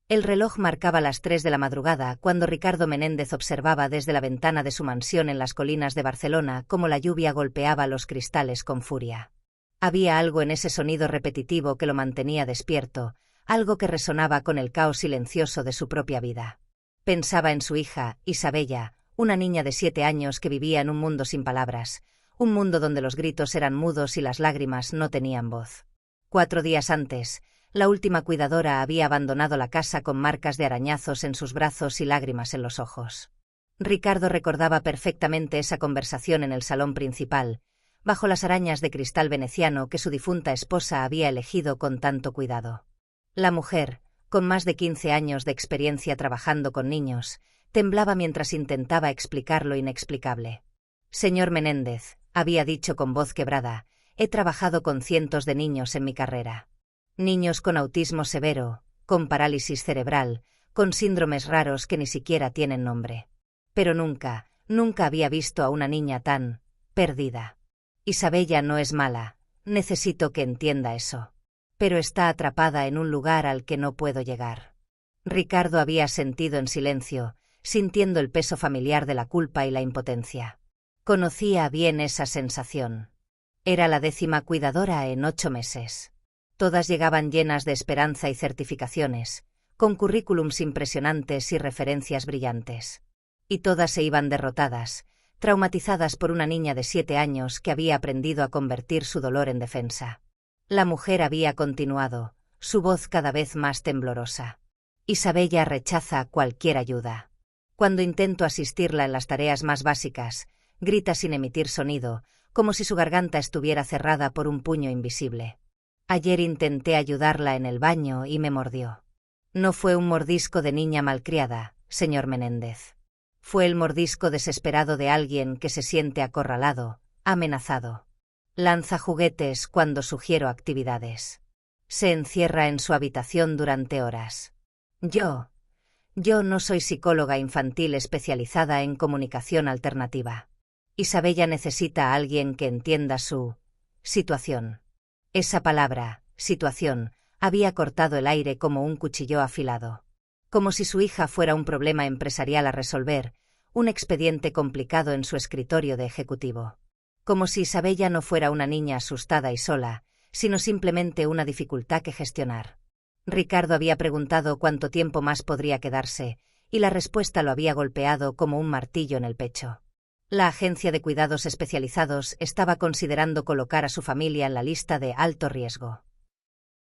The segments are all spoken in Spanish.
El reloj marcaba las 3 de la madrugada cuando Ricardo Menéndez observaba desde la ventana de su mansión en las colinas de Barcelona cómo la lluvia golpeaba los cristales con furia. Había algo en ese sonido repetitivo que lo mantenía despierto, algo que resonaba con el caos silencioso de su propia vida. Pensaba en su hija, Isabella, una niña de 7 años que vivía en un mundo sin palabras, un mundo donde los gritos eran mudos y las lágrimas no tenían voz. 4 días antes, la última cuidadora había abandonado la casa con marcas de arañazos en sus brazos y lágrimas en los ojos. Ricardo recordaba perfectamente esa conversación en el salón principal, bajo las arañas de cristal veneciano que su difunta esposa había elegido con tanto cuidado. La mujer, con más de 15 años de experiencia trabajando con niños, temblaba mientras intentaba explicar lo inexplicable. «Señor Menéndez», había dicho con voz quebrada, «he trabajado con cientos de niños en mi carrera. Niños con autismo severo, con parálisis cerebral, con síndromes raros que ni siquiera tienen nombre. Pero nunca había visto a una niña tan perdida. Isabella no es mala, necesito que entienda eso. Pero está atrapada en un lugar al que no puedo llegar». Ricardo había sentido en silencio, sintiendo el peso familiar de la culpa y la impotencia. Conocía bien esa sensación. Era la 10ª cuidadora en 8 meses. Todas llegaban llenas de esperanza y certificaciones, con currículums impresionantes y referencias brillantes. Y todas se iban derrotadas, traumatizadas por una niña de 7 años que había aprendido a convertir su dolor en defensa. La mujer había continuado, su voz cada vez más temblorosa. «Isabella rechaza cualquier ayuda. Cuando intento asistirla en las tareas más básicas, grita sin emitir sonido, como si su garganta estuviera cerrada por un puño invisible. Ayer intenté ayudarla en el baño y me mordió. No fue un mordisco de niña malcriada, señor Menéndez. Fue el mordisco desesperado de alguien que se siente acorralado, amenazado. Lanza juguetes cuando sugiero actividades. Se encierra en su habitación durante horas. Yo no soy psicóloga infantil especializada en comunicación alternativa. Isabella necesita a alguien que entienda su situación». Esa palabra, situación, había cortado el aire como un cuchillo afilado. Como si su hija fuera un problema empresarial a resolver, un expediente complicado en su escritorio de ejecutivo. Como si Isabella no fuera una niña asustada y sola, sino simplemente una dificultad que gestionar. Ricardo había preguntado cuánto tiempo más podría quedarse, y la respuesta lo había golpeado como un martillo en el pecho. La agencia de cuidados especializados estaba considerando colocar a su familia en la lista de alto riesgo.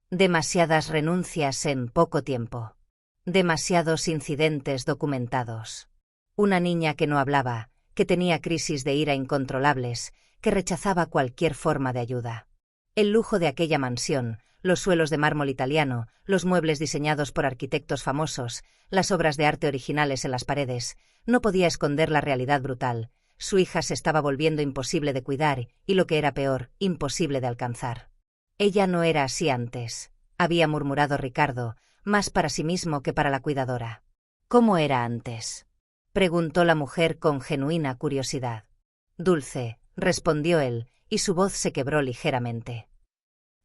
Demasiadas renuncias en poco tiempo. Demasiados incidentes documentados. Una niña que no hablaba, que tenía crisis de ira incontrolables, que rechazaba cualquier forma de ayuda. El lujo de aquella mansión, los suelos de mármol italiano, los muebles diseñados por arquitectos famosos, las obras de arte originales en las paredes, no podía esconder la realidad brutal. Su hija se estaba volviendo imposible de cuidar y, lo que era peor, imposible de alcanzar. Ella no era así antes, había murmurado Ricardo, más para sí mismo que para la cuidadora. ¿Cómo era antes?, preguntó la mujer con genuina curiosidad. Dulce, respondió él, y su voz se quebró ligeramente.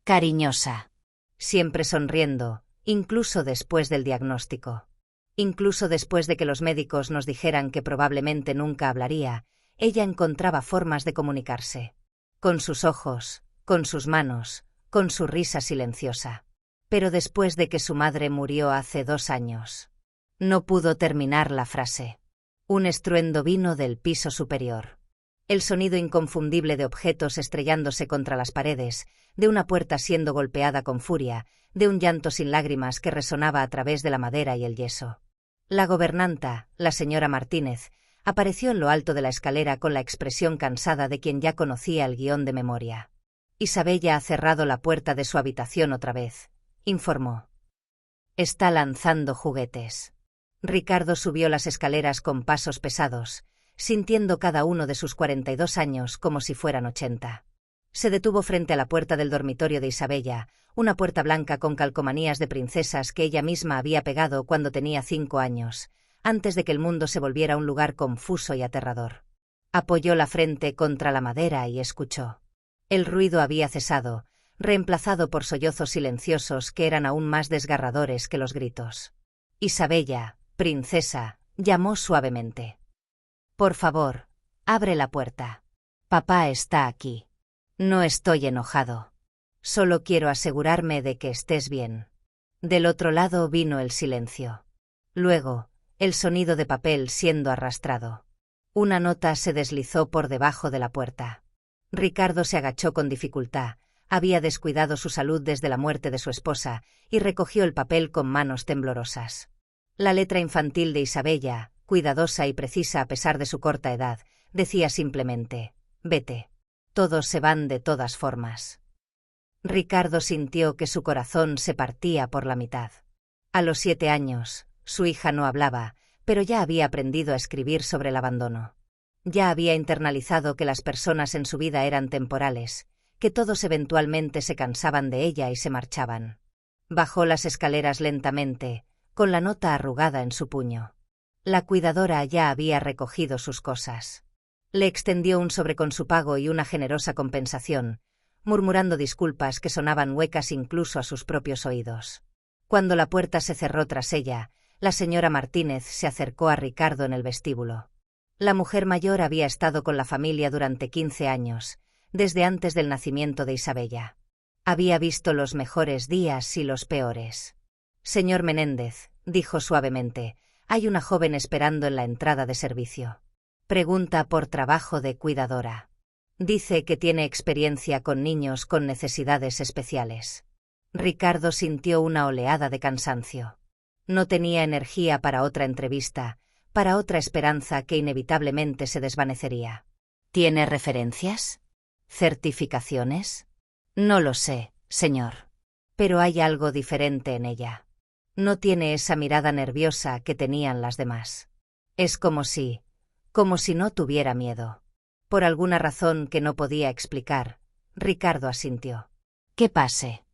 Cariñosa. Siempre sonriendo, incluso después del diagnóstico. Incluso después de que los médicos nos dijeran que probablemente nunca hablaría, ella encontraba formas de comunicarse. Con sus ojos, con sus manos, con su risa silenciosa. Pero después de que su madre murió hace 2 años. No pudo terminar la frase. Un estruendo vino del piso superior. El sonido inconfundible de objetos estrellándose contra las paredes, de una puerta siendo golpeada con furia, de un llanto sin lágrimas que resonaba a través de la madera y el yeso. La gobernanta, la señora Martínez, apareció en lo alto de la escalera con la expresión cansada de quien ya conocía el guión de memoria. Isabella ha cerrado la puerta de su habitación otra vez, informó. Está lanzando juguetes. Ricardo subió las escaleras con pasos pesados, sintiendo cada uno de sus 42 años como si fueran 80. Se detuvo frente a la puerta del dormitorio de Isabella, una puerta blanca con calcomanías de princesas que ella misma había pegado cuando tenía 5 años, antes de que el mundo se volviera un lugar confuso y aterrador. Apoyó la frente contra la madera y escuchó. El ruido había cesado, reemplazado por sollozos silenciosos que eran aún más desgarradores que los gritos. Isabella, princesa, llamó suavemente. Por favor, abre la puerta. Papá está aquí. No estoy enojado. Solo quiero asegurarme de que estés bien. Del otro lado vino el silencio. Luego, el sonido de papel siendo arrastrado. Una nota se deslizó por debajo de la puerta. Ricardo se agachó con dificultad. Había descuidado su salud desde la muerte de su esposa y recogió el papel con manos temblorosas. La letra infantil de Isabella, cuidadosa y precisa a pesar de su corta edad, decía simplemente: «Vete. Todos se van de todas formas». Ricardo sintió que su corazón se partía por la mitad. A los 7 años, su hija no hablaba, pero ya había aprendido a escribir sobre el abandono. Ya había internalizado que las personas en su vida eran temporales, que todos eventualmente se cansaban de ella y se marchaban. Bajó las escaleras lentamente, con la nota arrugada en su puño. La cuidadora ya había recogido sus cosas. Le extendió un sobre con su pago y una generosa compensación, murmurando disculpas que sonaban huecas incluso a sus propios oídos. Cuando la puerta se cerró tras ella, la señora Martínez se acercó a Ricardo en el vestíbulo. La mujer mayor había estado con la familia durante 15 años, desde antes del nacimiento de Isabella. Había visto los mejores días y los peores. «Señor Menéndez», dijo suavemente, «hay una joven esperando en la entrada de servicio. Pregunta por trabajo de cuidadora. Dice que tiene experiencia con niños con necesidades especiales». Ricardo sintió una oleada de cansancio. No tenía energía para otra entrevista, para otra esperanza que inevitablemente se desvanecería. «¿Tiene referencias? ¿Certificaciones?» «No lo sé, señor. Pero hay algo diferente en ella. No tiene esa mirada nerviosa que tenían las demás. Es como si no tuviera miedo». Por alguna razón que no podía explicar, Ricardo asintió. «Que pase».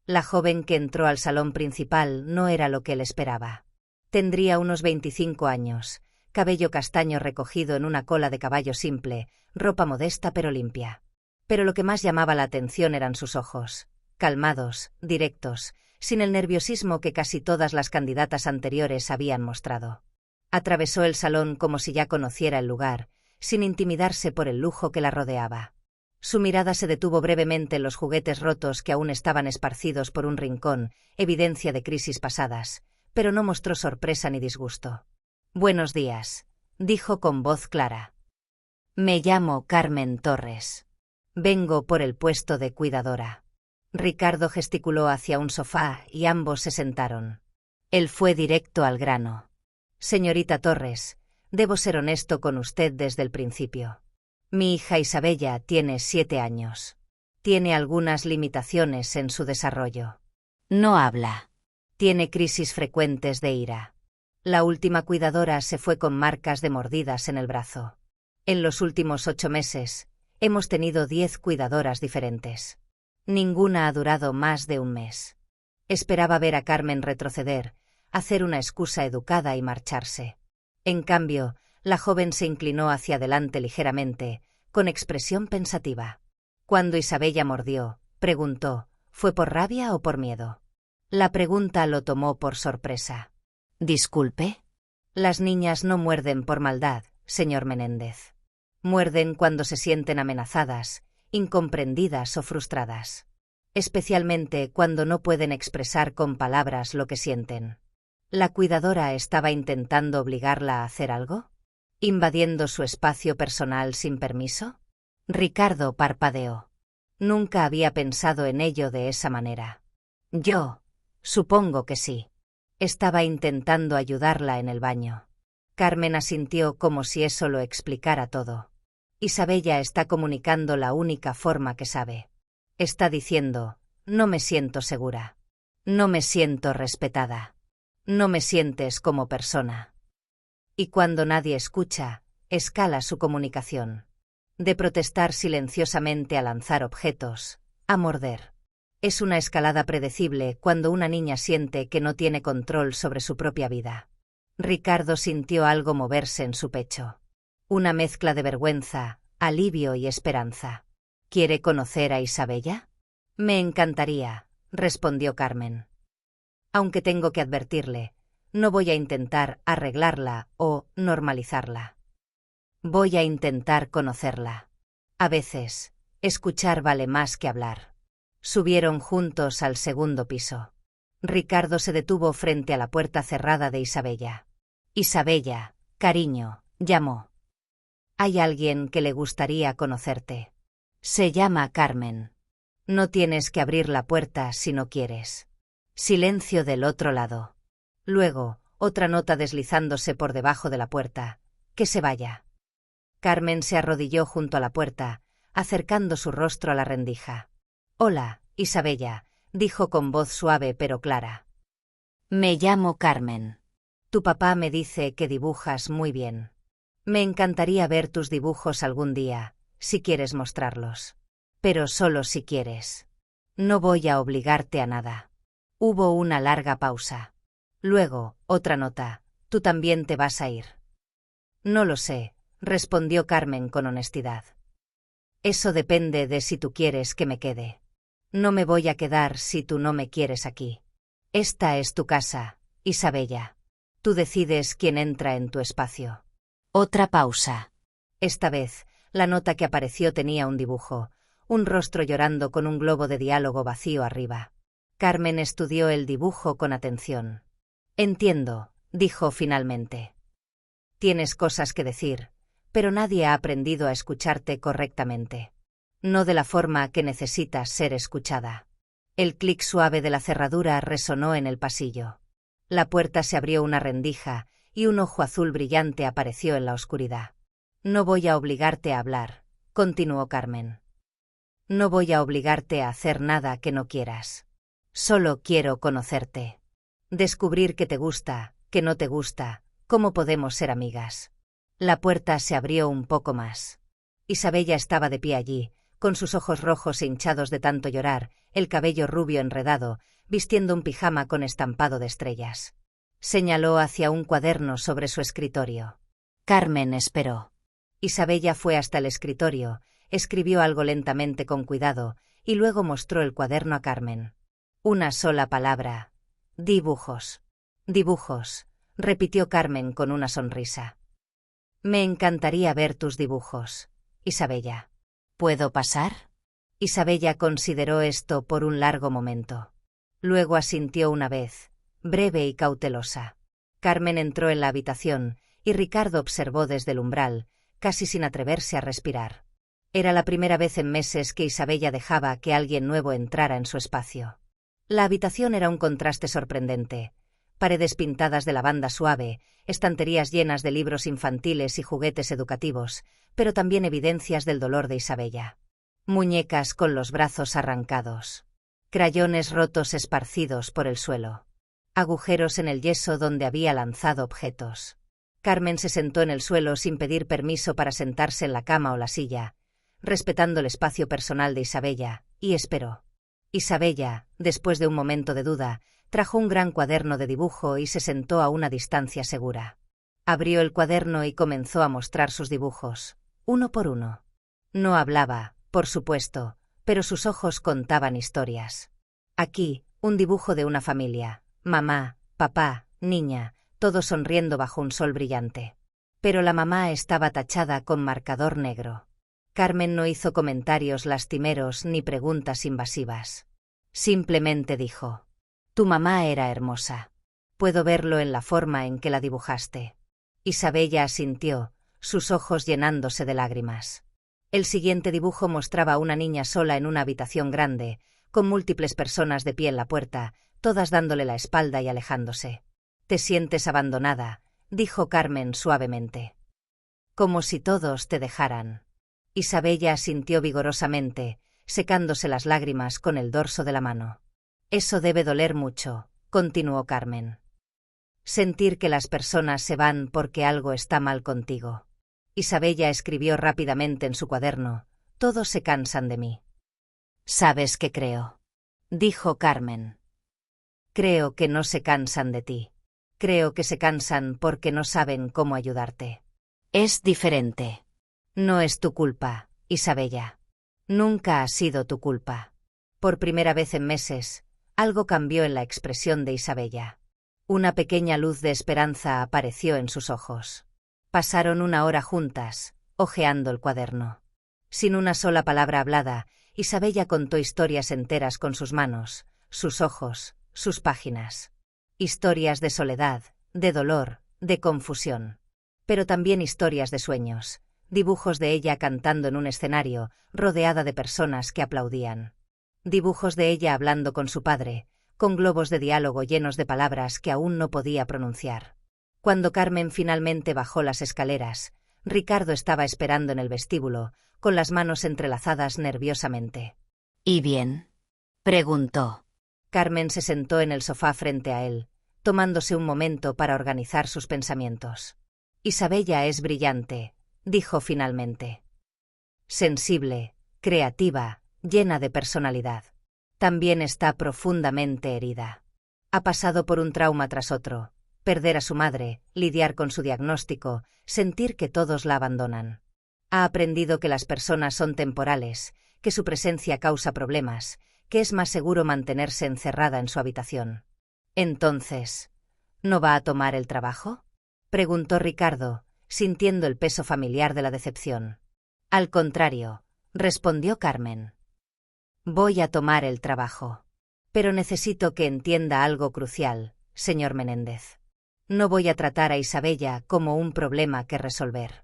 La joven que entró al salón principal no era lo que él esperaba. Tendría unos 25 años, cabello castaño recogido en una cola de caballo simple, ropa modesta pero limpia. Pero lo que más llamaba la atención eran sus ojos, calmados, directos, sin el nerviosismo que casi todas las candidatas anteriores habían mostrado. Atravesó el salón como si ya conociera el lugar, sin intimidarse por el lujo que la rodeaba. Su mirada se detuvo brevemente en los juguetes rotos que aún estaban esparcidos por un rincón, evidencia de crisis pasadas, pero no mostró sorpresa ni disgusto. «Buenos días», dijo con voz clara. «Me llamo Carmen Torres. Vengo por el puesto de cuidadora». Ricardo gesticuló hacia un sofá y ambos se sentaron. Él fue directo al grano. «Señorita Torres, debo ser honesto con usted desde el principio. Mi hija Isabella tiene 7 años. Tiene algunas limitaciones en su desarrollo. No habla. Tiene crisis frecuentes de ira. La última cuidadora se fue con marcas de mordidas en el brazo. En los últimos 8 meses, hemos tenido 10 cuidadoras diferentes. Ninguna ha durado más de un mes». Esperaba ver a Carmen retroceder, hacer una excusa educada y marcharse. En cambio, la joven se inclinó hacia adelante ligeramente, con expresión pensativa. Cuando Isabella mordió, preguntó, ¿fue por rabia o por miedo? La pregunta lo tomó por sorpresa. «Disculpe». «Las niñas no muerden por maldad, señor Menéndez. Muerden cuando se sienten amenazadas, incomprendidas o frustradas. Especialmente cuando no pueden expresar con palabras lo que sienten». ¿La cuidadora estaba intentando obligarla a hacer algo? ¿Invadiendo su espacio personal sin permiso? Ricardo parpadeó. Nunca había pensado en ello de esa manera. Supongo que sí. Estaba intentando ayudarla en el baño». Carmen asintió como si eso lo explicara todo. Isabella está comunicando la única forma que sabe. Está diciendo, no me siento segura. No me siento respetada. No me sientes como persona. Y cuando nadie escucha, escala su comunicación. De protestar silenciosamente a lanzar objetos, a morder. Es una escalada predecible cuando una niña siente que no tiene control sobre su propia vida. Ricardo sintió algo moverse en su pecho. Una mezcla de vergüenza, alivio y esperanza. ¿Quiere conocer a Isabella? Me encantaría, respondió Carmen. Aunque tengo que advertirle, no voy a intentar arreglarla o normalizarla. Voy a intentar conocerla. A veces, escuchar vale más que hablar. Subieron juntos al segundo piso. Ricardo se detuvo frente a la puerta cerrada de Isabella. Isabella, cariño, llamó. Hay alguien que le gustaría conocerte. Se llama Carmen. No tienes que abrir la puerta si no quieres. Silencio del otro lado. Luego, otra nota deslizándose por debajo de la puerta. Que se vaya. Carmen se arrodilló junto a la puerta, acercando su rostro a la rendija. Hola, Isabella, dijo con voz suave pero clara. Me llamo Carmen. Tu papá me dice que dibujas muy bien. Me encantaría ver tus dibujos algún día, si quieres mostrarlos. Pero solo si quieres. No voy a obligarte a nada. Hubo una larga pausa. Luego, otra nota. Tú también te vas a ir. No lo sé, respondió Carmen con honestidad. Eso depende de si tú quieres que me quede. No me voy a quedar si tú no me quieres aquí. Esta es tu casa, Isabella. Tú decides quién entra en tu espacio. Otra pausa. Esta vez, la nota que apareció tenía un dibujo, un rostro llorando con un globo de diálogo vacío arriba. Carmen estudió el dibujo con atención. Entiendo, dijo finalmente. Tienes cosas que decir, pero nadie ha aprendido a escucharte correctamente. No de la forma que necesitas ser escuchada. El clic suave de la cerradura resonó en el pasillo. La puerta se abrió una rendija, y un ojo azul brillante apareció en la oscuridad. No voy a obligarte a hablar, continuó Carmen. No voy a obligarte a hacer nada que no quieras. Solo quiero conocerte. Descubrir qué te gusta, qué no te gusta, cómo podemos ser amigas. La puerta se abrió un poco más. Isabella estaba de pie allí, con sus ojos rojos e hinchados de tanto llorar, el cabello rubio enredado, vistiendo un pijama con estampado de estrellas. Señaló hacia un cuaderno sobre su escritorio. Carmen esperó. Isabella fue hasta el escritorio, escribió algo lentamente con cuidado, y luego mostró el cuaderno a Carmen. Una sola palabra. Dibujos. Dibujos, repitió Carmen con una sonrisa. Me encantaría ver tus dibujos, Isabella. ¿Puedo pasar? Isabella consideró esto por un largo momento. Luego asintió una vez, breve y cautelosa. Carmen entró en la habitación, y Ricardo observó desde el umbral, casi sin atreverse a respirar. Era la primera vez en meses que Isabella dejaba que alguien nuevo entrara en su espacio. La habitación era un contraste sorprendente. Paredes pintadas de lavanda suave, estanterías llenas de libros infantiles y juguetes educativos, pero también evidencias del dolor de Isabella. Muñecas con los brazos arrancados. Crayones rotos esparcidos por el suelo. Agujeros en el yeso donde había lanzado objetos. Carmen se sentó en el suelo sin pedir permiso para sentarse en la cama o la silla, respetando el espacio personal de Isabella, y esperó. Isabella, después de un momento de duda, trajo un gran cuaderno de dibujo y se sentó a una distancia segura. Abrió el cuaderno y comenzó a mostrar sus dibujos, uno por uno. No hablaba, por supuesto, pero sus ojos contaban historias. Aquí, un dibujo de una familia, mamá, papá, niña, todos sonriendo bajo un sol brillante. Pero la mamá estaba tachada con marcador negro. Carmen no hizo comentarios lastimeros ni preguntas invasivas. Simplemente dijo: tu mamá era hermosa. Puedo verlo en la forma en que la dibujaste. Isabella asintió, sus ojos llenándose de lágrimas. El siguiente dibujo mostraba a una niña sola en una habitación grande, con múltiples personas de pie en la puerta, todas dándole la espalda y alejándose. Te sientes abandonada, dijo Carmen suavemente. Como si todos te dejaran. Isabella asintió vigorosamente, secándose las lágrimas con el dorso de la mano. Eso debe doler mucho, continuó Carmen. Sentir que las personas se van porque algo está mal contigo. Isabella escribió rápidamente en su cuaderno: todos se cansan de mí. ¿Sabes qué creo?, dijo Carmen. Creo que no se cansan de ti. Creo que se cansan porque no saben cómo ayudarte. Es diferente. No es tu culpa, Isabella. Nunca ha sido tu culpa. Por primera vez en meses, algo cambió en la expresión de Isabella. Una pequeña luz de esperanza apareció en sus ojos. Pasaron 1 hora juntas, hojeando el cuaderno. Sin una sola palabra hablada, Isabella contó historias enteras con sus manos, sus ojos, sus páginas. Historias de soledad, de dolor, de confusión. Pero también historias de sueños, dibujos de ella cantando en un escenario, rodeada de personas que aplaudían. Dibujos de ella hablando con su padre, con globos de diálogo llenos de palabras que aún no podía pronunciar. Cuando Carmen finalmente bajó las escaleras, Ricardo estaba esperando en el vestíbulo, con las manos entrelazadas nerviosamente. ¿Y bien?, preguntó. Carmen se sentó en el sofá frente a él, tomándose un momento para organizar sus pensamientos. Isabella es brillante, dijo finalmente. Sensible, creativa, llena de personalidad. También está profundamente herida. Ha pasado por un trauma tras otro, perder a su madre, lidiar con su diagnóstico, sentir que todos la abandonan. Ha aprendido que las personas son temporales, que su presencia causa problemas, que es más seguro mantenerse encerrada en su habitación. Entonces, ¿no va a tomar el trabajo?, preguntó Ricardo, sintiendo el peso familiar de la decepción. Al contrario, respondió Carmen. Voy a tomar el trabajo. Pero necesito que entienda algo crucial, señor Menéndez. No voy a tratar a Isabella como un problema que resolver.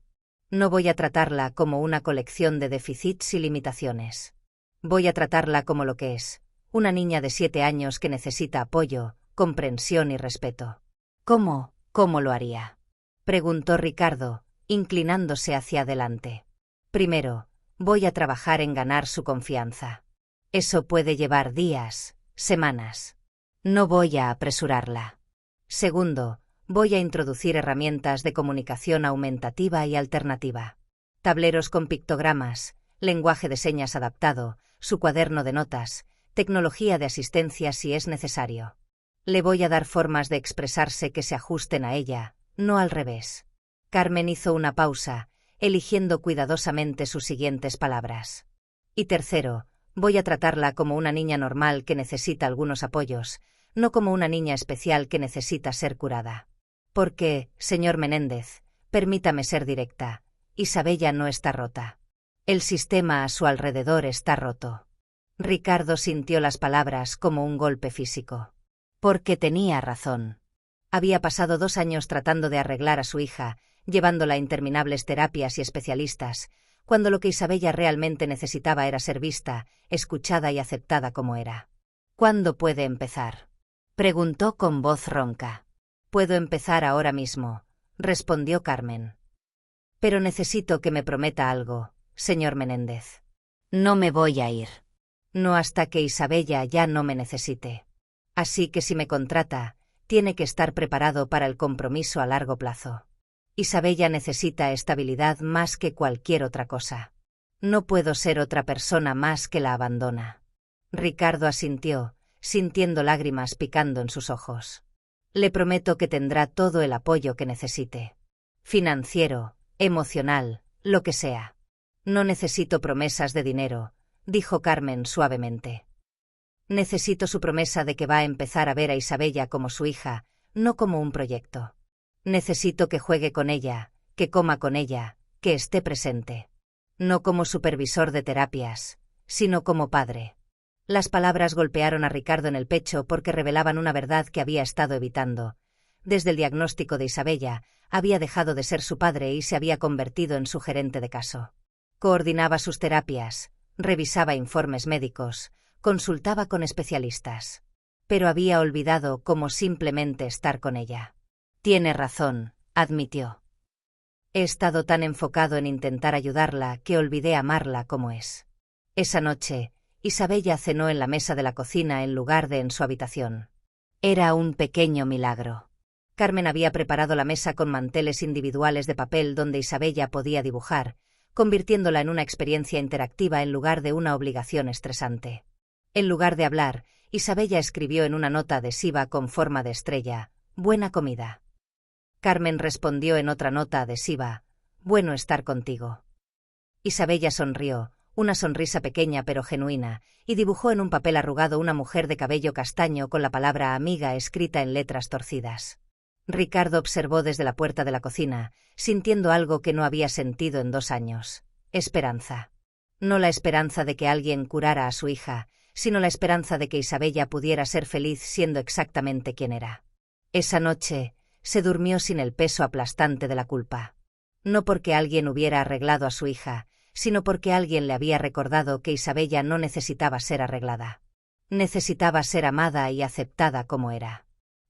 No voy a tratarla como una colección de déficits y limitaciones. Voy a tratarla como lo que es, una niña de 7 años que necesita apoyo, comprensión y respeto. ¿Cómo lo haría?, preguntó Ricardo, inclinándose hacia adelante. Primero, voy a trabajar en ganar su confianza. Eso puede llevar días, semanas. No voy a apresurarla. Segundo, voy a introducir herramientas de comunicación aumentativa y alternativa. Tableros con pictogramas, lenguaje de señas adaptado, su cuaderno de notas, tecnología de asistencia si es necesario. Le voy a dar formas de expresarse que se ajusten a ella, no al revés. Carmen hizo una pausa, eligiendo cuidadosamente sus siguientes palabras. Y tercero, voy a tratarla como una niña normal que necesita algunos apoyos, no como una niña especial que necesita ser curada. Porque, señor Menéndez, permítame ser directa, Isabella no está rota. El sistema a su alrededor está roto. Ricardo sintió las palabras como un golpe físico. Porque tenía razón. Había pasado 2 años tratando de arreglar a su hija, llevándola a interminables terapias y especialistas, cuando lo que Isabella realmente necesitaba era ser vista, escuchada y aceptada como era. ¿Cuándo puede empezar?, preguntó con voz ronca. Puedo empezar ahora mismo, respondió Carmen. Pero necesito que me prometa algo, señor Menéndez. No me voy a ir. No hasta que Isabella ya no me necesite. Así que si me contrata, tiene que estar preparado para el compromiso a largo plazo. Isabella necesita estabilidad más que cualquier otra cosa. No puedo ser otra persona más que la abandona. Ricardo asintió, sintiendo lágrimas picando en sus ojos. Le prometo que tendrá todo el apoyo que necesite. Financiero, emocional, lo que sea. No necesito promesas de dinero, dijo Carmen suavemente. Necesito su promesa de que va a empezar a ver a Isabella como su hija, no como un proyecto. Necesito que juegue con ella, que coma con ella, que esté presente. No como supervisor de terapias, sino como padre. Las palabras golpearon a Ricardo en el pecho porque revelaban una verdad que había estado evitando. Desde el diagnóstico de Isabella, había dejado de ser su padre y se había convertido en su gerente de caso. Coordinaba sus terapias, revisaba informes médicos, consultaba con especialistas. Pero había olvidado cómo simplemente estar con ella. Tiene razón, admitió. He estado tan enfocado en intentar ayudarla que olvidé amarla como es. Esa noche, Isabella cenó en la mesa de la cocina en lugar de en su habitación. Era un pequeño milagro. Carmen había preparado la mesa con manteles individuales de papel donde Isabella podía dibujar, convirtiéndola en una experiencia interactiva en lugar de una obligación estresante. En lugar de hablar, Isabella escribió en una nota adhesiva con forma de estrella, «Buena comida». Carmen respondió en otra nota adhesiva, «Bueno estar contigo». Isabella sonrió, una sonrisa pequeña pero genuina, y dibujó en un papel arrugado una mujer de cabello castaño con la palabra amiga escrita en letras torcidas. Ricardo observó desde la puerta de la cocina, sintiendo algo que no había sentido en 2 años. Esperanza. No la esperanza de que alguien curara a su hija, sino la esperanza de que Isabella pudiera ser feliz siendo exactamente quien era. Esa noche, se durmió sin el peso aplastante de la culpa. No porque alguien hubiera arreglado a su hija, sino porque alguien le había recordado que Isabella no necesitaba ser arreglada. Necesitaba ser amada y aceptada como era.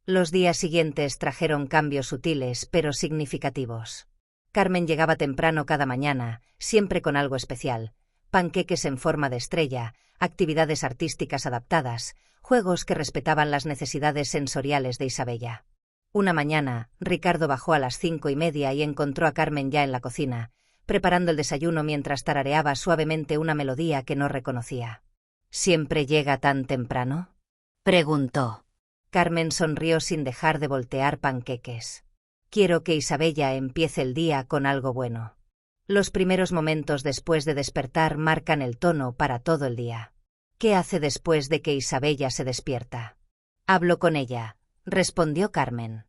Los días siguientes trajeron cambios sutiles pero significativos. Carmen llegaba temprano cada mañana, siempre con algo especial: panqueques en forma de estrella, actividades artísticas adaptadas, juegos que respetaban las necesidades sensoriales de Isabella. Una mañana, Ricardo bajó a las 5:30 y encontró a Carmen ya en la cocina, preparando el desayuno mientras tarareaba suavemente una melodía que no reconocía. ¿Siempre llega tan temprano?, preguntó. Carmen sonrió sin dejar de voltear panqueques. Quiero que Isabella empiece el día con algo bueno. Los primeros momentos después de despertar marcan el tono para todo el día. ¿Qué hace después de que Isabella se despierta? Hablo con ella, respondió Carmen.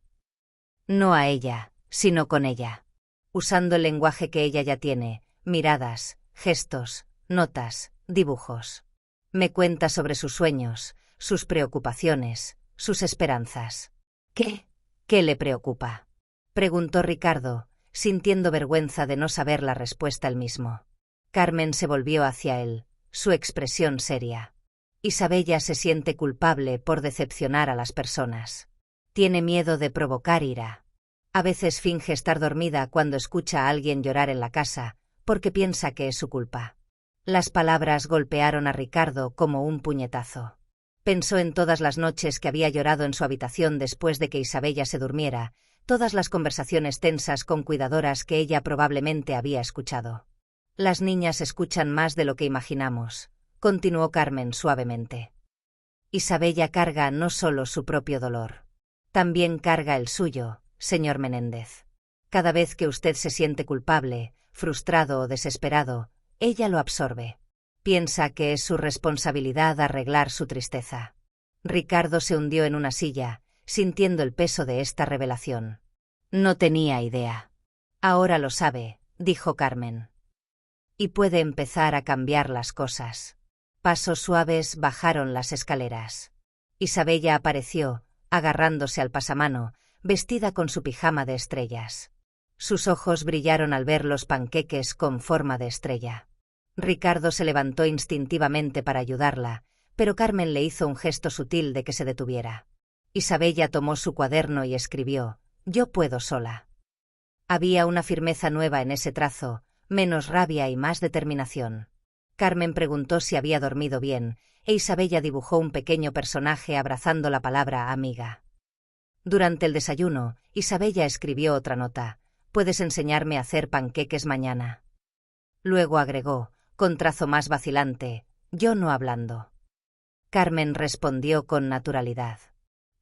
No a ella, sino con ella. Usando el lenguaje que ella ya tiene, miradas, gestos, notas, dibujos. Me cuenta sobre sus sueños, sus preocupaciones, sus esperanzas. ¿Qué? ¿Qué le preocupa?, preguntó Ricardo, sintiendo vergüenza de no saber la respuesta él mismo. Carmen se volvió hacia él, su expresión seria. Isabella se siente culpable por decepcionar a las personas. Tiene miedo de provocar ira. A veces finge estar dormida cuando escucha a alguien llorar en la casa, porque piensa que es su culpa. Las palabras golpearon a Ricardo como un puñetazo. Pensó en todas las noches que había llorado en su habitación después de que Isabella se durmiera, todas las conversaciones tensas con cuidadoras que ella probablemente había escuchado. Las niñas escuchan más de lo que imaginamos, continuó Carmen suavemente. Isabella carga no solo su propio dolor. También carga el suyo, señor Menéndez. Cada vez que usted se siente culpable, frustrado o desesperado, ella lo absorbe. Piensa que es su responsabilidad arreglar su tristeza. Ricardo se hundió en una silla, sintiendo el peso de esta revelación. No tenía idea. Ahora lo sabe, dijo Carmen. Y puede empezar a cambiar las cosas. Pasos suaves bajaron las escaleras. Isabella apareció, agarrándose al pasamano, vestida con su pijama de estrellas. Sus ojos brillaron al ver los panqueques con forma de estrella. Ricardo se levantó instintivamente para ayudarla, pero Carmen le hizo un gesto sutil de que se detuviera. Isabella tomó su cuaderno y escribió: «Yo puedo sola». Había una firmeza nueva en ese trazo, menos rabia y más determinación. Carmen preguntó si había dormido bien, e Isabella dibujó un pequeño personaje abrazando la palabra amiga. Durante el desayuno, Isabella escribió otra nota: «Puedes enseñarme a hacer panqueques mañana». Luego agregó, con trazo más vacilante: «Yo no hablando». Carmen respondió con naturalidad.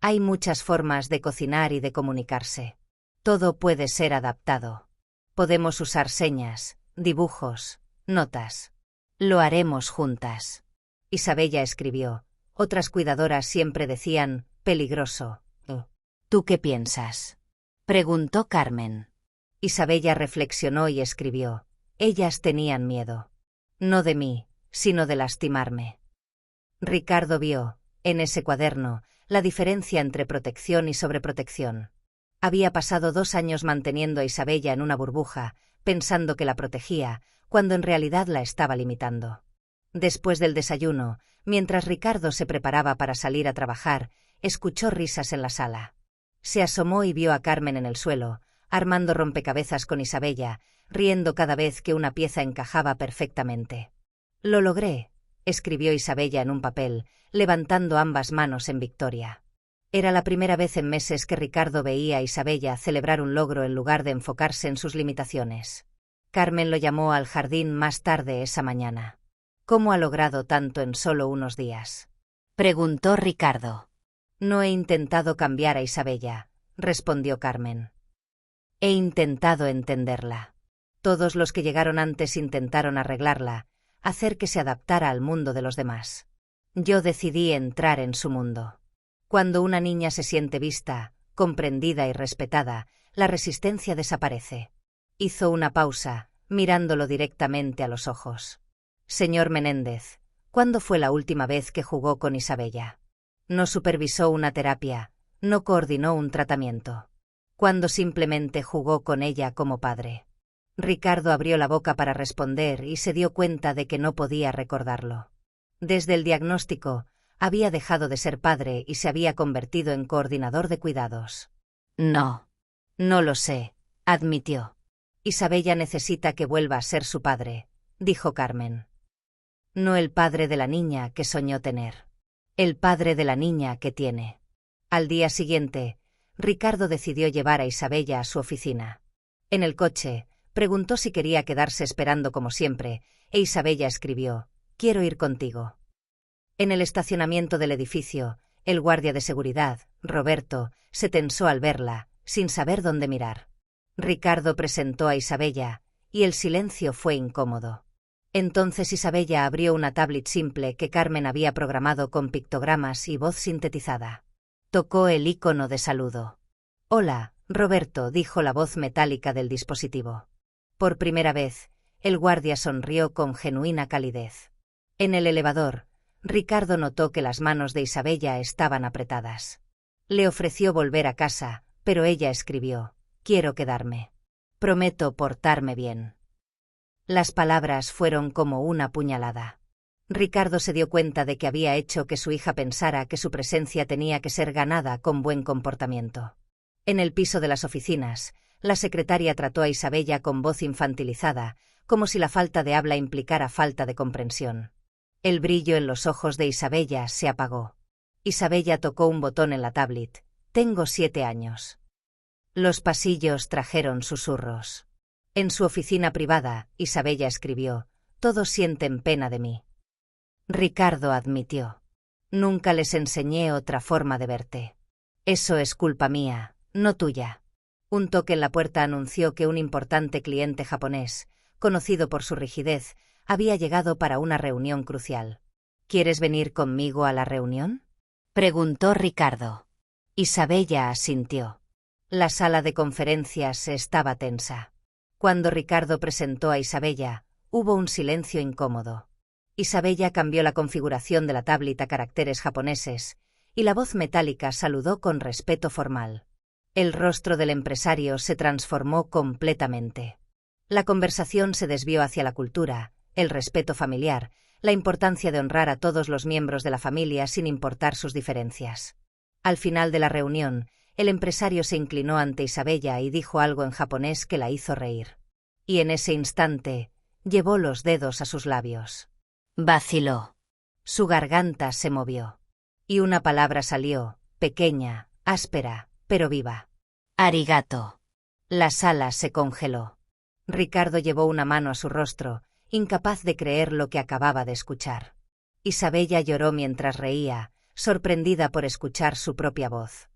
Hay muchas formas de cocinar y de comunicarse. Todo puede ser adaptado. Podemos usar señas, dibujos, notas. Lo haremos juntas. Isabella escribió. Otras cuidadoras siempre decían: «Peligroso». «¿Tú qué piensas?», preguntó Carmen. Isabella reflexionó y escribió: «Ellas tenían miedo. No de mí, sino de lastimarme». Ricardo vio, en ese cuaderno, la diferencia entre protección y sobreprotección. Había pasado 2 años manteniendo a Isabella en una burbuja, pensando que la protegía, cuando en realidad la estaba limitando. Después del desayuno, mientras Ricardo se preparaba para salir a trabajar, escuchó risas en la sala. Se asomó y vio a Carmen en el suelo, armando rompecabezas con Isabella, riendo cada vez que una pieza encajaba perfectamente. «Lo logré», escribió Isabella en un papel, levantando ambas manos en victoria. Era la primera vez en meses que Ricardo veía a Isabella celebrar un logro en lugar de enfocarse en sus limitaciones. Carmen lo llamó al jardín más tarde esa mañana. «¿Cómo ha logrado tanto en solo unos días?», preguntó Ricardo. «No he intentado cambiar a Isabella», respondió Carmen. «He intentado entenderla. Todos los que llegaron antes intentaron arreglarla, hacer que se adaptara al mundo de los demás. Yo decidí entrar en su mundo. Cuando una niña se siente vista, comprendida y respetada, la resistencia desaparece. Hizo una pausa, mirándolo directamente a los ojos. Señor Menéndez, ¿cuándo fue la última vez que jugó con Isabella? No supervisó una terapia, no coordinó un tratamiento. ¿Cuándo simplemente jugó con ella como padre? Ricardo abrió la boca para responder y se dio cuenta de que no podía recordarlo. Desde el diagnóstico, había dejado de ser padre y se había convertido en coordinador de cuidados. No. No lo sé, admitió. Isabella necesita que vuelva a ser su padre, dijo Carmen. No el padre de la niña que soñó tener. El padre de la niña que tiene. Al día siguiente, Ricardo decidió llevar a Isabella a su oficina. En el coche, preguntó si quería quedarse esperando como siempre, e Isabella escribió: «Quiero ir contigo». En el estacionamiento del edificio, el guardia de seguridad, Roberto, se tensó al verla, sin saber dónde mirar. Ricardo presentó a Isabella, y el silencio fue incómodo. Entonces Isabella abrió una tablet simple que Carmen había programado con pictogramas y voz sintetizada. Tocó el icono de saludo. «Hola, Roberto», dijo la voz metálica del dispositivo. Por primera vez, el guardia sonrió con genuina calidez. En el elevador, Ricardo notó que las manos de Isabella estaban apretadas. Le ofreció volver a casa, pero ella escribió: «Quiero quedarme. Prometo portarme bien». Las palabras fueron como una puñalada. Ricardo se dio cuenta de que había hecho que su hija pensara que su presencia tenía que ser ganada con buen comportamiento. En el piso de las oficinas, la secretaria trató a Isabella con voz infantilizada, como si la falta de habla implicara falta de comprensión. El brillo en los ojos de Isabella se apagó. Isabella tocó un botón en la tablet. «Tengo 7 años». Los pasillos trajeron susurros. En su oficina privada, Isabella escribió: «Todos sienten pena de mí». Ricardo admitió: «Nunca les enseñé otra forma de verte. Eso es culpa mía, no tuya». Un toque en la puerta anunció que un importante cliente japonés, conocido por su rigidez, había llegado para una reunión crucial. «¿Quieres venir conmigo a la reunión?», preguntó Ricardo. Isabella asintió. La sala de conferencias estaba tensa. Cuando Ricardo presentó a Isabella, hubo un silencio incómodo. Isabella cambió la configuración de la tablet a caracteres japoneses, y la voz metálica saludó con respeto formal. El rostro del empresario se transformó completamente. La conversación se desvió hacia la cultura, el respeto familiar, la importancia de honrar a todos los miembros de la familia sin importar sus diferencias. Al final de la reunión, el empresario se inclinó ante Isabella y dijo algo en japonés que la hizo reír. Y en ese instante, llevó los dedos a sus labios. Vaciló. Su garganta se movió. Y una palabra salió, pequeña, áspera, pero viva. «Arigato». La sala se congeló. Ricardo llevó una mano a su rostro, incapaz de creer lo que acababa de escuchar. Isabella lloró mientras reía, sorprendida por escuchar su propia voz.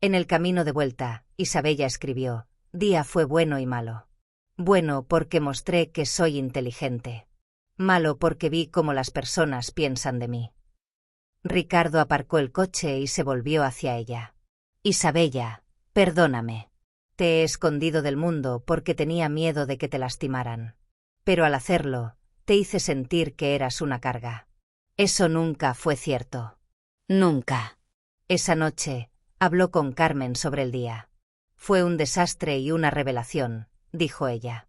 En el camino de vuelta, Isabella escribió: «Día fue bueno y malo. Bueno porque mostré que soy inteligente. Malo porque vi cómo las personas piensan de mí». Ricardo aparcó el coche y se volvió hacia ella. «Isabella, perdóname. Te he escondido del mundo porque tenía miedo de que te lastimaran. Pero al hacerlo, te hice sentir que eras una carga. Eso nunca fue cierto. Nunca». Esa noche, habló con Carmen sobre el día. «Fue un desastre y una revelación», dijo ella.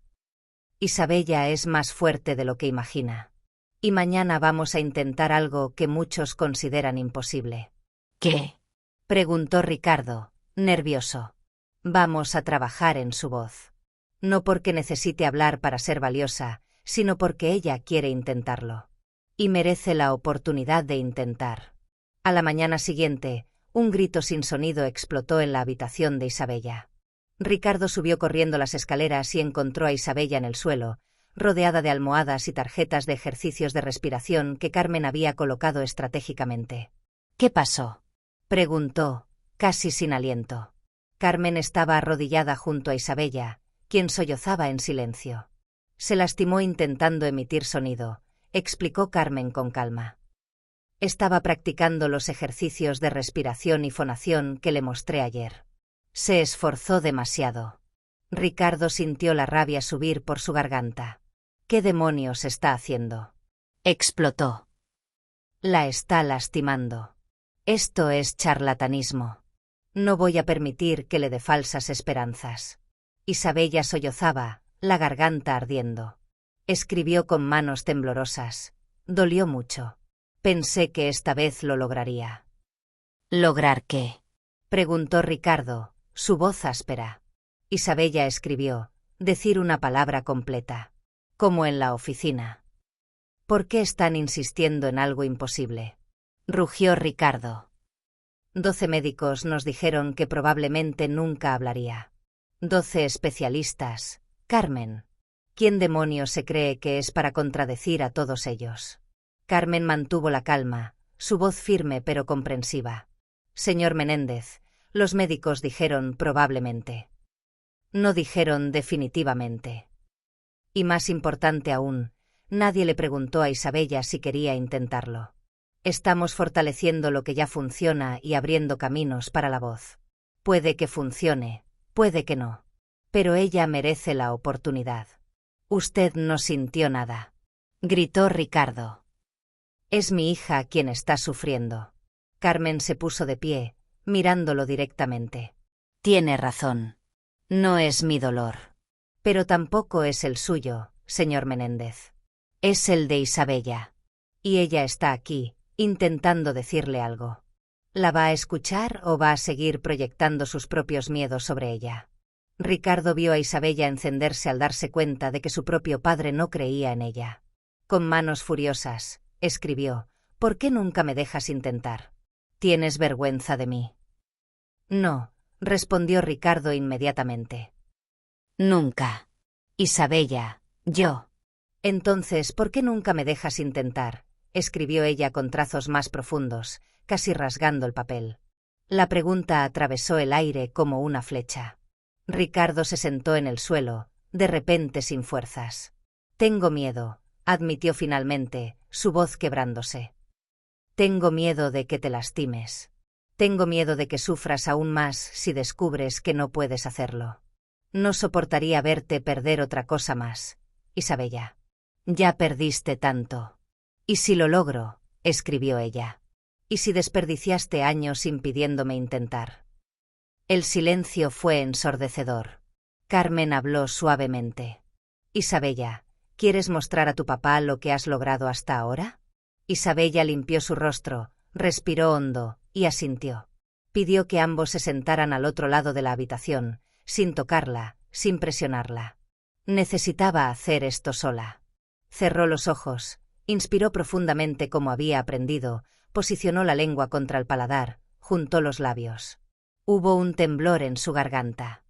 «Isabella es más fuerte de lo que imagina. Y mañana vamos a intentar algo que muchos consideran imposible». ¿Qué?, preguntó Ricardo, nervioso. «Vamos a trabajar en su voz. No porque necesite hablar para ser valiosa, sino porque ella quiere intentarlo. Y merece la oportunidad de intentar». A la mañana siguiente, un grito sin sonido explotó en la habitación de Isabella. Ricardo subió corriendo las escaleras y encontró a Isabella en el suelo, rodeada de almohadas y tarjetas de ejercicios de respiración que Carmen había colocado estratégicamente. «¿Qué pasó?», preguntó, casi sin aliento. Carmen estaba arrodillada junto a Isabella, quien sollozaba en silencio. Se lastimó intentando emitir sonido, explicó Carmen con calma. Estaba practicando los ejercicios de respiración y fonación que le mostré ayer. Se esforzó demasiado. Ricardo sintió la rabia subir por su garganta. ¿Qué demonios está haciendo? Explotó. La está lastimando. Esto es charlatanismo. No voy a permitir que le dé falsas esperanzas. Isabella sollozaba, la garganta ardiendo. Escribió con manos temblorosas. Dolió mucho. Pensé que esta vez lo lograría. ¿Lograr qué? Preguntó Ricardo, su voz áspera. Isabella escribió, decir una palabra completa. Como en la oficina. ¿Por qué están insistiendo en algo imposible? Rugió Ricardo. 12 médicos nos dijeron que probablemente nunca hablaría. 12 especialistas. Carmen. ¿Quién demonios se cree que es para contradecir a todos ellos? Carmen mantuvo la calma, su voz firme pero comprensiva. Señor Menéndez, los médicos dijeron probablemente. No dijeron definitivamente. Y más importante aún, nadie le preguntó a Isabella si quería intentarlo. Estamos fortaleciendo lo que ya funciona y abriendo caminos para la voz. Puede que funcione, puede que no. Pero ella merece la oportunidad. Usted no sintió nada. Gritó Ricardo. Es mi hija quien está sufriendo. Carmen se puso de pie, mirándolo directamente. Tiene razón. No es mi dolor. Pero tampoco es el suyo, señor Menéndez. Es el de Isabella. Y ella está aquí, intentando decirle algo. ¿La va a escuchar o va a seguir proyectando sus propios miedos sobre ella? Ricardo vio a Isabella encenderse al darse cuenta de que su propio padre no creía en ella. Con manos furiosas, escribió, ¿por qué nunca me dejas intentar? ¿Tienes vergüenza de mí? No, respondió Ricardo inmediatamente. Nunca. Isabella, yo. Entonces, ¿por qué nunca me dejas intentar? Escribió ella con trazos más profundos, casi rasgando el papel. La pregunta atravesó el aire como una flecha. Ricardo se sentó en el suelo, de repente sin fuerzas. Tengo miedo, admitió finalmente, su voz quebrándose. Tengo miedo de que te lastimes. Tengo miedo de que sufras aún más si descubres que no puedes hacerlo. No soportaría verte perder otra cosa más, Isabella. Ya perdiste tanto. ¿Y si lo logro? Escribió ella. ¿Y si desperdiciaste años impidiéndome intentar? El silencio fue ensordecedor. Carmen habló suavemente. Isabella, ¿quieres mostrar a tu papá lo que has logrado hasta ahora? Isabella limpió su rostro, respiró hondo, y asintió. Pidió que ambos se sentaran al otro lado de la habitación, sin tocarla, sin presionarla. Necesitaba hacer esto sola. Cerró los ojos, inspiró profundamente como había aprendido, posicionó la lengua contra el paladar, juntó los labios. Hubo un temblor en su garganta.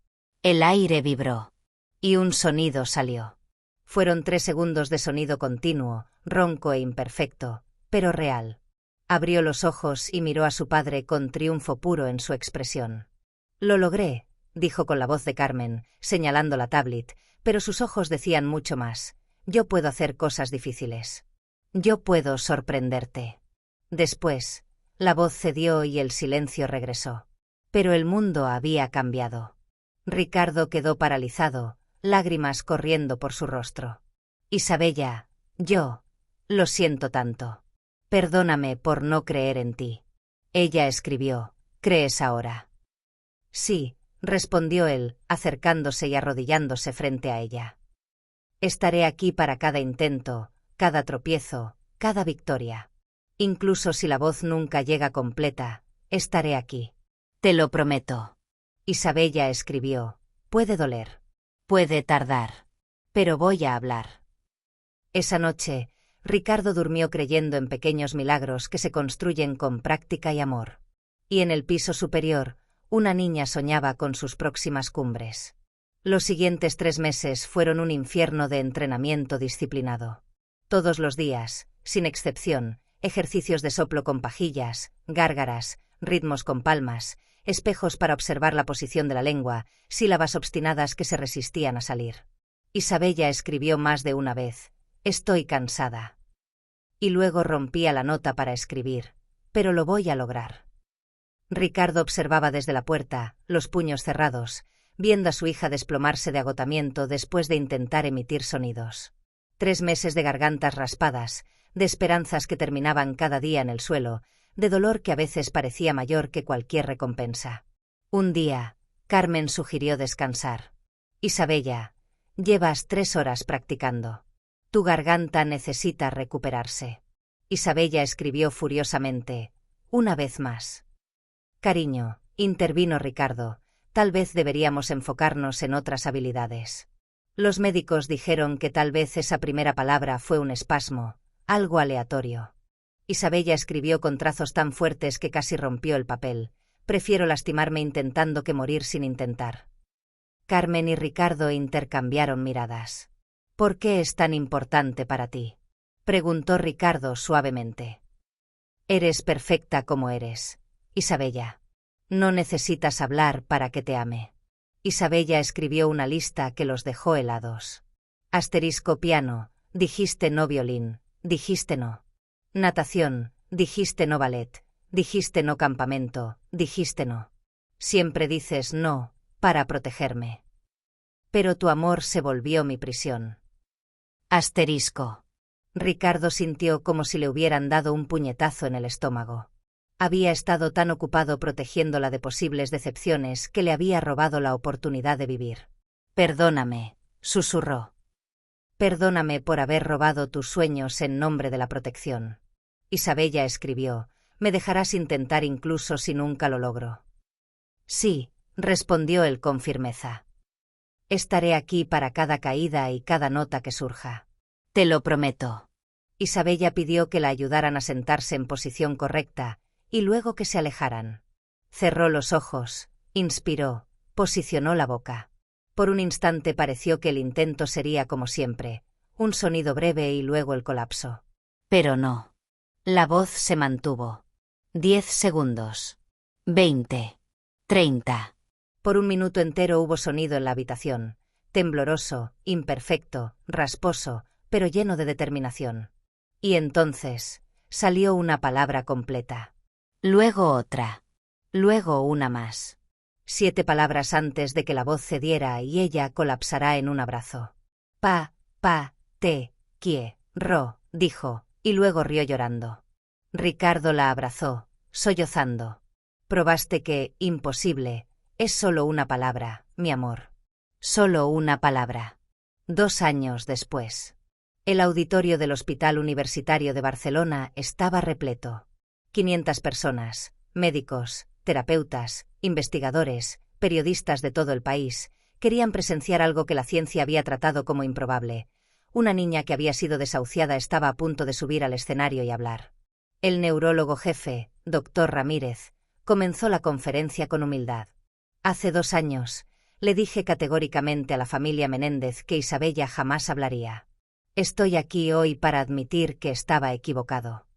El aire vibró. Y un sonido salió. Fueron 3 segundos de sonido continuo, ronco e imperfecto, pero real. Abrió los ojos y miró a su padre con triunfo puro en su expresión. Lo logré, dijo con la voz de Carmen, señalando la tablet, pero sus ojos decían mucho más. Yo puedo hacer cosas difíciles. Yo puedo sorprenderte. Después, la voz cedió y el silencio regresó. Pero el mundo había cambiado. Ricardo quedó paralizado, lágrimas corriendo por su rostro. Isabella, yo, lo siento tanto. Perdóname por no creer en ti. Ella escribió, ¿crees ahora? Sí, respondió él, acercándose y arrodillándose frente a ella. Estaré aquí para cada intento, cada tropiezo, cada victoria. Incluso si la voz nunca llega completa, estaré aquí. Te lo prometo. Isabella escribió, puede doler. Puede tardar. Pero voy a hablar. Esa noche, Ricardo durmió creyendo en pequeños milagros que se construyen con práctica y amor. Y en el piso superior, una niña soñaba con sus próximas cumbres. Los siguientes 3 meses fueron un infierno de entrenamiento disciplinado. Todos los días, sin excepción, ejercicios de soplo con pajillas, gárgaras, ritmos con palmas, espejos para observar la posición de la lengua, sílabas obstinadas que se resistían a salir. Isabella escribió más de una vez, estoy cansada. Y luego rompía la nota para escribir. Pero lo voy a lograr. Ricardo observaba desde la puerta, los puños cerrados, viendo a su hija desplomarse de agotamiento después de intentar emitir sonidos. 3 meses de gargantas raspadas, de esperanzas que terminaban cada día en el suelo, de dolor que a veces parecía mayor que cualquier recompensa. Un día, Carmen sugirió descansar. Isabella, llevas 3 horas practicando. Tu garganta necesita recuperarse. Isabella escribió furiosamente, una vez más. Cariño, intervino Ricardo, tal vez deberíamos enfocarnos en otras habilidades. Los médicos dijeron que tal vez esa primera palabra fue un espasmo, algo aleatorio. Isabella escribió con trazos tan fuertes que casi rompió el papel. Prefiero lastimarme intentando que morir sin intentar. Carmen y Ricardo intercambiaron miradas. ¿Por qué es tan importante para ti?, preguntó Ricardo suavemente. Eres perfecta como eres, Isabella. No necesitas hablar para que te ame. Isabella escribió una lista que los dejó helados. Asterisco piano, dijiste no violín, dijiste no. Natación, dijiste no ballet, dijiste no campamento, dijiste no. Siempre dices no, para protegerme. Pero tu amor se volvió mi prisión. Asterisco. Ricardo sintió como si le hubieran dado un puñetazo en el estómago. Había estado tan ocupado protegiéndola de posibles decepciones que le había robado la oportunidad de vivir. Perdóname, susurró. Perdóname por haber robado tus sueños en nombre de la protección. Isabella escribió, me dejarás intentar incluso si nunca lo logro. Sí, respondió él con firmeza. Estaré aquí para cada caída y cada nota que surja. Te lo prometo. Isabella pidió que la ayudaran a sentarse en posición correcta, y luego que se alejaran. Cerró los ojos, inspiró, posicionó la boca. Por un instante pareció que el intento sería como siempre, un sonido breve y luego el colapso. Pero no. La voz se mantuvo. 10 segundos. 20. 30. Por un minuto entero hubo sonido en la habitación, tembloroso, imperfecto, rasposo, pero lleno de determinación. Y entonces, salió una palabra completa. Luego otra. Luego una más. 7 palabras antes de que la voz cediera y ella colapsará en un abrazo. Pa, te, kie, ro, dijo, y luego rió llorando. Ricardo la abrazó, sollozando. Probaste que, imposible, es solo una palabra, mi amor. Solo una palabra. 2 años después. El auditorio del Hospital Universitario de Barcelona estaba repleto. 500 personas, médicos, terapeutas, investigadores, periodistas de todo el país, querían presenciar algo que la ciencia había tratado como improbable. Una niña que había sido desahuciada estaba a punto de subir al escenario y hablar. El neurólogo jefe, Dr. Ramírez, comenzó la conferencia con humildad. Hace 2 años, le dije categóricamente a la familia Menéndez que Isabella jamás hablaría. Estoy aquí hoy para admitir que estaba equivocado.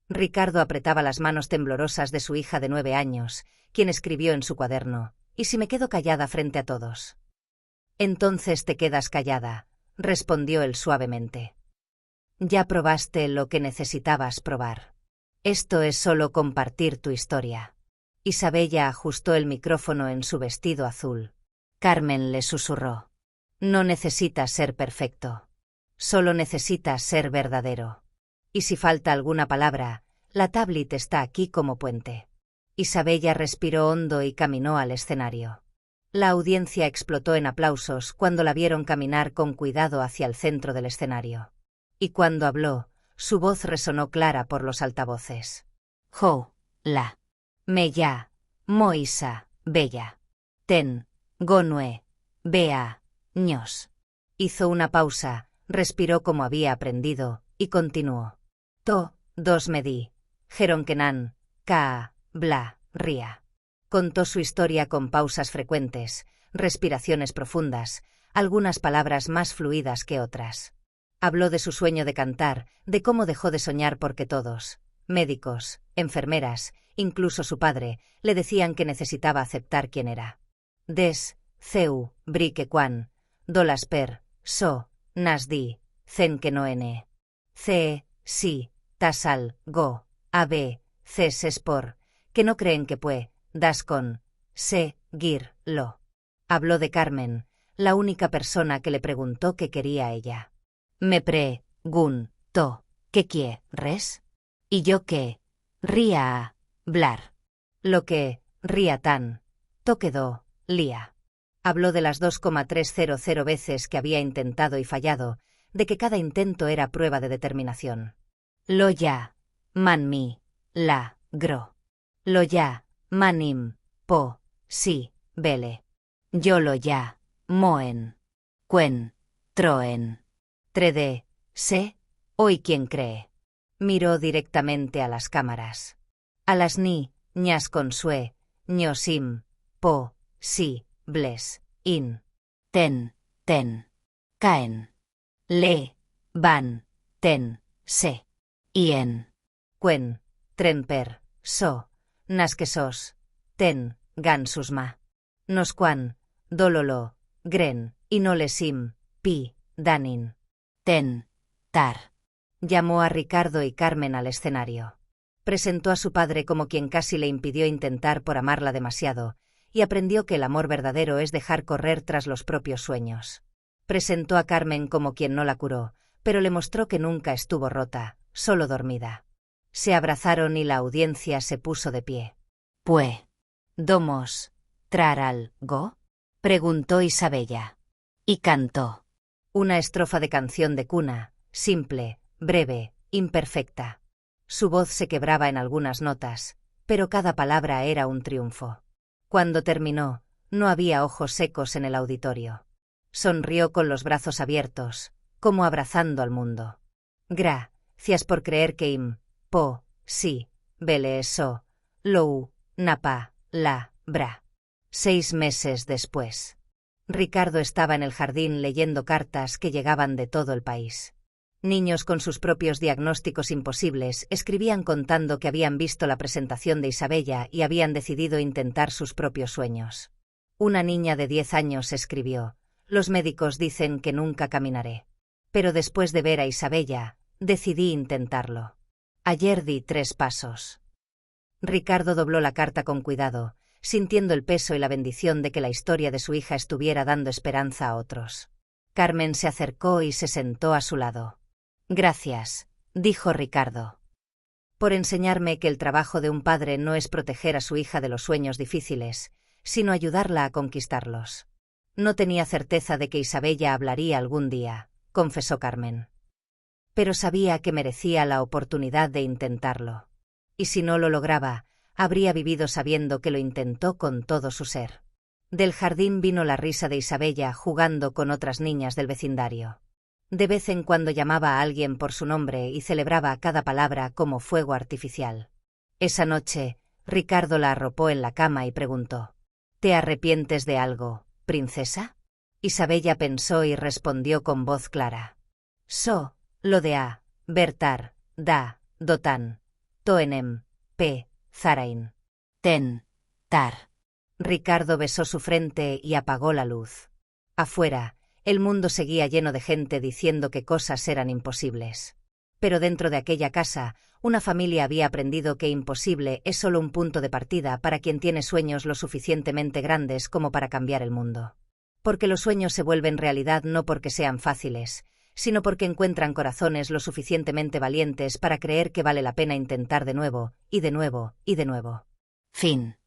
Ricardo apretaba las manos temblorosas de su hija de 9 años, quien escribió en su cuaderno, ¿y si me quedo callada frente a todos? Entonces te quedas callada, respondió él suavemente. Ya probaste lo que necesitabas probar. Esto es solo compartir tu historia. Isabella ajustó el micrófono en su vestido azul. Carmen le susurró. No necesitas ser perfecto. Solo necesitas ser verdadero. Y si falta alguna palabra, la tablet está aquí como puente. Isabella respiró hondo y caminó al escenario. La audiencia explotó en aplausos cuando la vieron caminar con cuidado hacia el centro del escenario. Y cuando habló, su voz resonó clara por los altavoces. Jo, la. Meya, Moisa, Bella. Ten, Gonue, Bea, Ños. Hizo una pausa, respiró como había aprendido, y continuó. To, dos medí. Jeronkenan, Kaa, Bla, Ria. Contó su historia con pausas frecuentes, respiraciones profundas, algunas palabras más fluidas que otras. Habló de su sueño de cantar, de cómo dejó de soñar porque todos, médicos, enfermeras, incluso su padre, le decían que necesitaba aceptar quién era. Des, ceu, brique quan, dolasper, so, nasdi, zen que no ene. Ce, si, tasal, go, ab, ces spor, que no creen que das con, se, gir, lo. Habló de Carmen, la única persona que le preguntó qué quería ella. Me to, ¿qué quieres? Y yo qué, ría a, blar. Lo que, ría tan, to quedó, lía. Habló de las 2,300 veces que había intentado y fallado, de que cada intento era prueba de determinación. Lo ya, man mi, la, gro. Lo ya, manim, po, si, vele. Yo lo ya, moen. Cuen, troen. Trede, se, hoy quien cree. Miró directamente a las cámaras. A las ñas consue, ñosim, po, si, bles, in. Ten, caen. Le, van, ten, se. Ien. Cuen, tremper, so, nasquesos, ten, gansusma. Nosquan, dololo, gren, y no lesim, pi, danin. Ten, tar. Llamó a Ricardo y Carmen al escenario. Presentó a su padre como quien casi le impidió intentar por amarla demasiado, y aprendió que el amor verdadero es dejar correr tras los propios sueños. Presentó a Carmen como quien no la curó, pero le mostró que nunca estuvo rota, solo dormida. Se abrazaron y la audiencia se puso de pie. ¿Domos trar algo? Preguntó Isabella. Y cantó. Una estrofa de canción de cuna, simple, breve, imperfecta. Su voz se quebraba en algunas notas, pero cada palabra era un triunfo. Cuando terminó, no había ojos secos en el auditorio. Sonrió con los brazos abiertos, como abrazando al mundo. Gracias por creer que sí, vele eso, lou, napa, la, bra. 6 meses después. Ricardo estaba en el jardín leyendo cartas que llegaban de todo el país. Niños con sus propios diagnósticos imposibles escribían contando que habían visto la presentación de Isabella y habían decidido intentar sus propios sueños. Una niña de 10 años escribió: «Los médicos dicen que nunca caminaré. Pero después de ver a Isabella, decidí intentarlo. Ayer di 3 pasos». Ricardo dobló la carta con cuidado, sintiendo el peso y la bendición de que la historia de su hija estuviera dando esperanza a otros. Carmen se acercó y se sentó a su lado. «Gracias», dijo Ricardo, «por enseñarme que el trabajo de un padre no es proteger a su hija de los sueños difíciles, sino ayudarla a conquistarlos». No tenía certeza de que Isabella hablaría algún día, confesó Carmen. Pero sabía que merecía la oportunidad de intentarlo. Y si no lo lograba, habría vivido sabiendo que lo intentó con todo su ser. Del jardín vino la risa de Isabella jugando con otras niñas del vecindario. De vez en cuando llamaba a alguien por su nombre y celebraba cada palabra como fuego artificial. Esa noche, Ricardo la arropó en la cama y preguntó: «¿Te arrepientes de algo, princesa?» Isabella pensó y respondió con voz clara: lo de a, bertar, da, dotan, toenem, zarain, ten, tar». Ricardo besó su frente y apagó la luz. Afuera, el mundo seguía lleno de gente diciendo que cosas eran imposibles. Pero dentro de aquella casa, una familia había aprendido que imposible es solo un punto de partida para quien tiene sueños lo suficientemente grandes como para cambiar el mundo. Porque los sueños se vuelven realidad no porque sean fáciles, sino porque encuentran corazones lo suficientemente valientes para creer que vale la pena intentar de nuevo, y de nuevo, y de nuevo. Fin.